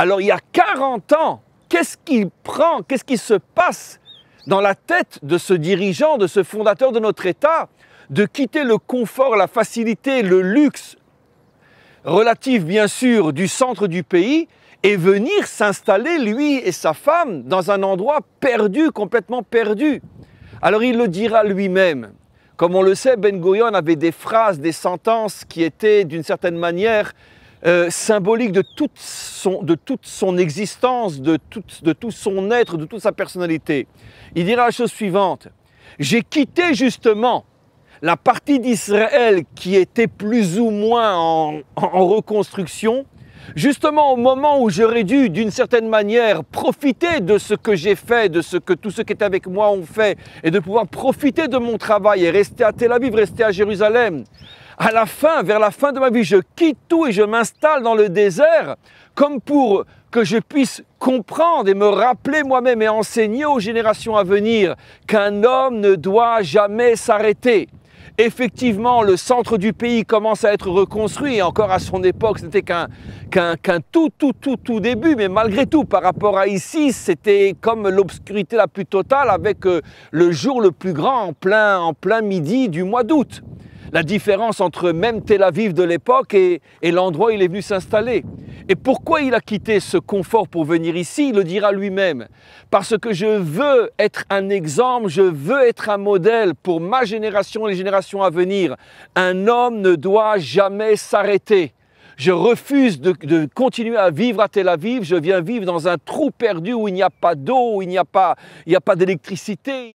Alors il y a 40 ans, qu'est-ce qui se passe dans la tête de ce dirigeant, de ce fondateur de notre État, de quitter le confort, la facilité, le luxe, relatif bien sûr du centre du pays, et venir s'installer, lui et sa femme, dans un endroit perdu, complètement perdu. Alors il le dira lui-même. Comme on le sait, Ben Gurion avait des phrases, des sentences qui étaient d'une certaine manière symboliques de toute son existence, de tout son être, de toute sa personnalité. Il dira la chose suivante: j'ai quitté justement la partie d'Israël qui était plus ou moins en reconstruction, justement au moment où j'aurais dû, d'une certaine manière, profiter de ce que j'ai fait, de ce que tous ceux qui étaient avec moi ont fait, et de pouvoir profiter de mon travail et rester à Tel Aviv, rester à Jérusalem. À la fin, vers la fin de ma vie, je quitte tout et je m'installe dans le désert, comme pour que je puisse comprendre et me rappeler moi-même et enseigner aux générations à venir qu'un homme ne doit jamais s'arrêter. Effectivement, le centre du pays commence à être reconstruit, et encore à son époque, ce n'était qu'un tout début, mais malgré tout, par rapport à ici, c'était comme l'obscurité la plus totale avec le jour le plus grand en plein midi du mois d'août. La différence entre même Tel Aviv de l'époque et l'endroit où il est venu s'installer. Et pourquoi il a quitté ce confort pour venir ici? Il le dira lui-même. Parce que je veux être un exemple, je veux être un modèle pour ma génération et les générations à venir. Un homme ne doit jamais s'arrêter. Je refuse de continuer à vivre à Tel Aviv, je viens vivre dans un trou perdu où il n'y a pas d'eau, où il n'y a pas d'électricité.